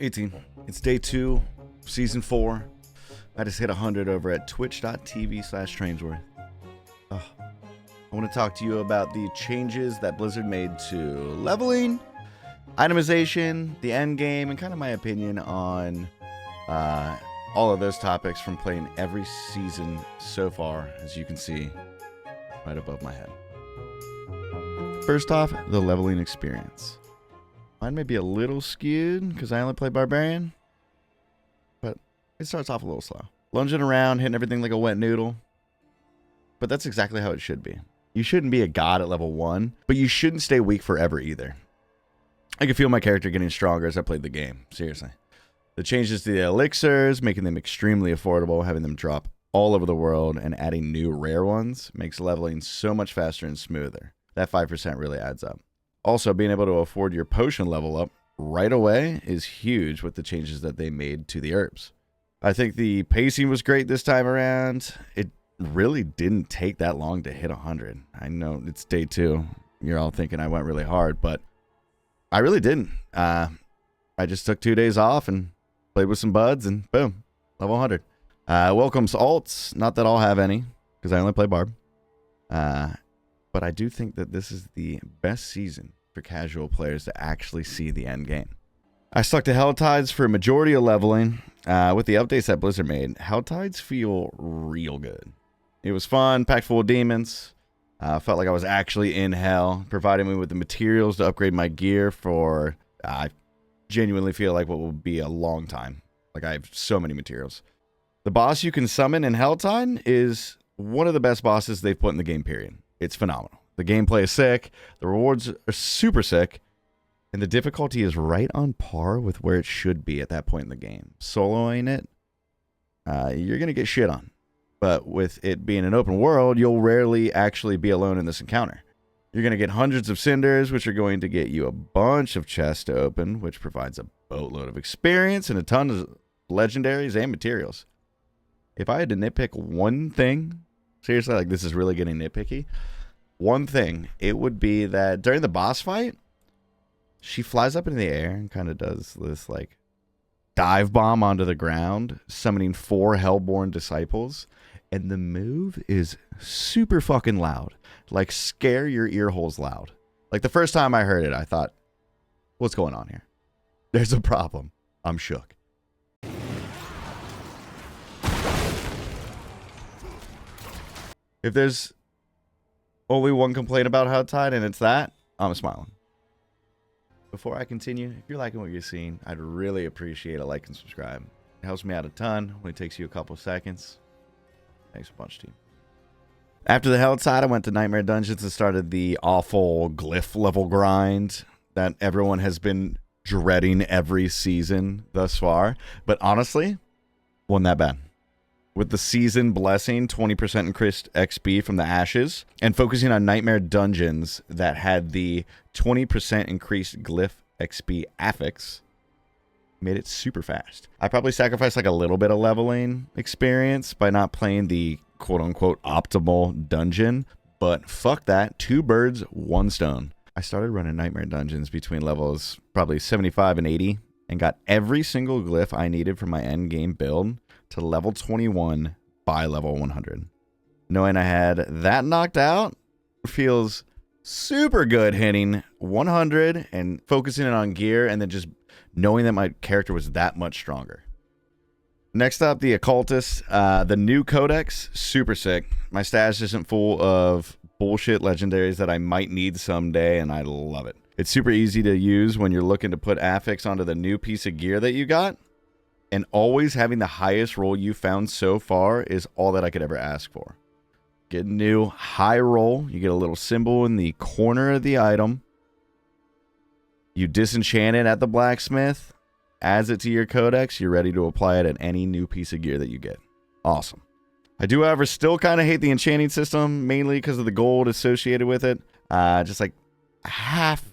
18. It's day 2, season 4. I just hit 100 over at twitch.tv/Trainsworth. I want to talk to you about the changes that Blizzard made to leveling, itemization, the end game, and kind of my opinion on all of those topics from playing every season so far, as you can see right above my head. First off, the leveling experience. Mine may be a little skewed because I only play Barbarian, but it starts off a little slow. Lunging around, hitting everything like a wet noodle. But that's exactly how it should be. You shouldn't be a god at level 1, but you shouldn't stay weak forever either. I can feel my character getting stronger as I played the game, seriously. The changes to the elixirs, making them extremely affordable, having them drop all over the world, and adding new rare ones makes leveling so much faster and smoother. That 5% really adds up. Also, being able to afford your potion level up right away is huge with the changes that they made to the herbs. I think the pacing was great this time around. It really didn't take that long to hit 100. I know it's day 2. You're all thinking I went really hard, but I really didn't. I just took 2 days off and played with some buds, and boom, level 100. Welcomes alts. Not that I'll have any, because I only play Barb. But I do think that this is the best season for casual players to actually see the end game. I stuck to Helltides for a majority of leveling. With the updates that Blizzard made, Helltides feel real good. It was fun, packed full of demons. Felt like I was actually in hell, providing me with the materials to upgrade my gear for, I genuinely feel like what will be a long time. Like, I have so many materials. The boss you can summon in Helltide is one of the best bosses they've put in the game, period. It's phenomenal. The gameplay is sick, the rewards are super sick, and the difficulty is right on par with where it should be at that point in the game. Soloing it, you're going to get shit on. But with it being an open world, you'll rarely actually be alone in this encounter. You're going to get hundreds of cinders, which are going to get you a bunch of chests to open, which provides a boatload of experience and a ton of legendaries and materials. If I had to nitpick one thing, seriously, like, this is really getting nitpicky, one thing, it would be that during the boss fight, she flies up into the air and kind of does this, like, dive bomb onto the ground, summoning 4 Hellborn disciples, and the move is super fucking loud. Like, scare your ear holes loud. Like, the first time I heard it, I thought, what's going on here? There's a problem. I'm shook. If there's only one complaint about Helltide, and it's that, I'm smiling. Before I continue, if you're liking what you're seeing, I'd really appreciate a like and subscribe. It helps me out a ton. Only takes you a couple seconds. Thanks a bunch, team. After the Helltide, I went to Nightmare Dungeons and started the awful glyph level grind that everyone has been dreading every season thus far. But honestly, wasn't that bad. With the season blessing, 20% increased XP from the ashes, and focusing on Nightmare Dungeons that had the 20% increased glyph XP affix, made it super fast. I probably sacrificed like a little bit of leveling experience by not playing the quote-unquote optimal dungeon, but fuck that, 2 birds, 1 stone. I started running Nightmare Dungeons between levels probably 75 and 80, and got every single glyph I needed for my end game build to level 21 by level 100. Knowing I had that knocked out feels super good, hitting 100 and focusing on gear, and then just knowing that my character was that much stronger. Next up, the Occultist. The new Codex, super sick. My stash isn't full of bullshit legendaries that I might need someday, and I love it. It's super easy to use when you're looking to put affix onto the new piece of gear that you got. And always having the highest roll you found so far is all that I could ever ask for. Get a new high roll. You get a little symbol in the corner of the item. You disenchant it at the blacksmith. Adds it to your codex. You're ready to apply it at any new piece of gear that you get. Awesome. I do, however, still kind of hate the enchanting system, mainly because of the gold associated with it. Just like half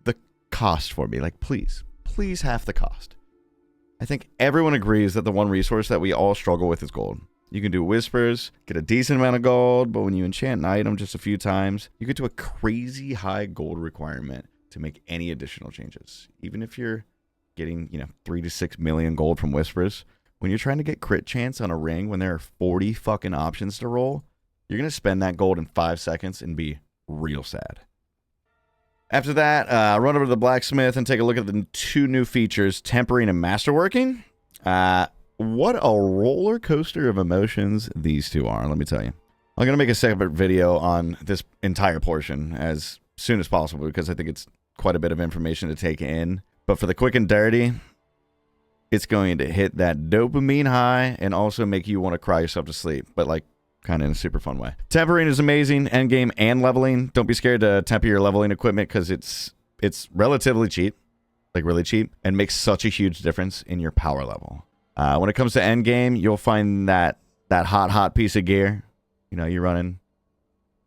the cost for me. Like, please half the cost. I think everyone agrees that the one resource that we all struggle with is gold. You can do whispers, get a decent amount of gold, but when you enchant an item just a few times, you get to a crazy high gold requirement to make any additional changes. Even if you're getting, 3 to 6 million gold from Whispers. When you're trying to get crit chance on a ring when there are 40 fucking options to roll, you're going to spend that gold in 5 seconds and be real sad. After that, run over to the blacksmith and take a look at the 2 new features, tempering and masterworking. What a roller coaster of emotions these 2 are, let me tell you. I'm going to make a separate video on this entire portion as soon as possible because I think it's quite a bit of information to take in. But for the quick and dirty, it's going to hit that dopamine high and also make you want to cry yourself to sleep, but like kind of in a super fun way. Tempering is amazing, endgame and leveling. Don't be scared to temper your leveling equipment because it's relatively cheap, like really cheap, and makes such a huge difference in your power level. When it comes to endgame, you'll find that hot piece of gear. You're running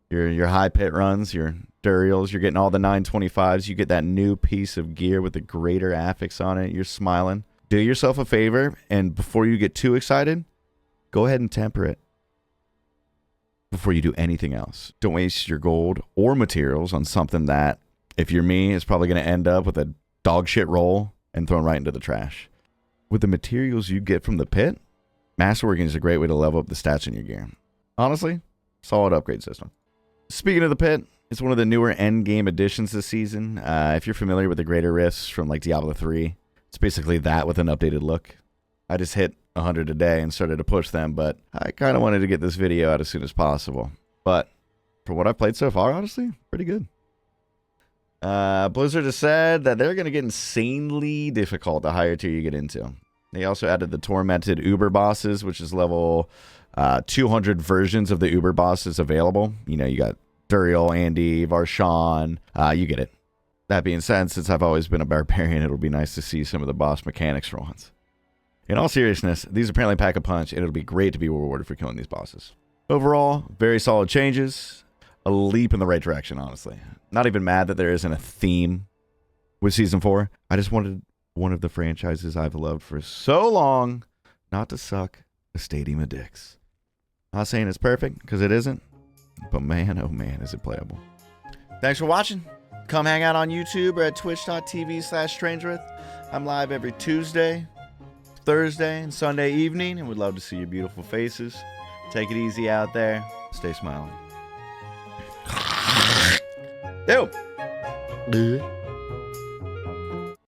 your high pit runs, your Durials, you're getting all the 925s. You get that new piece of gear with the greater affix on it. You're smiling. Do yourself a favor, and before you get too excited, go ahead and temper it before you do anything else. Don't waste your gold or materials on something that, if you're me, is probably going to end up with a dog shit roll and thrown right into the trash. With the materials you get from the pit, masterworking is a great way to level up the stats in your gear. Honestly, solid upgrade system. Speaking of the pit, it's one of the newer endgame additions this season. If you're familiar with the greater rifts from like Diablo 3, it's basically that with an updated look. I just hit 100 a day and started to push them, but I kind of wanted to get this video out as soon as possible. But for what I've played so far, honestly, pretty good. Blizzard has said that they're going to get insanely difficult the higher tier you get into. They also added the tormented Uber bosses, which is level 200 versions of the Uber bosses available. You got Duriel, Andy, Varshawn, you get it. That being said, since I've always been a barbarian, it'll be nice to see some of the boss mechanics for once. In all seriousness, these apparently pack a punch, and it'll be great to be rewarded for killing these bosses. Overall, very solid changes. A leap in the right direction, honestly. Not even mad that there isn't a theme with Season 4. I just wanted one of the franchises I've loved for so long not to suck a stadium of dicks. Not saying it's perfect, because it isn't. But man, oh man, is it playable. Thanks for watching. Come hang out on YouTube or at twitch.tv/Strangerith. I'm live every Tuesday, Thursday, and Sunday evening, and would love to see your beautiful faces. Take it easy out there. Stay smiling. Ew.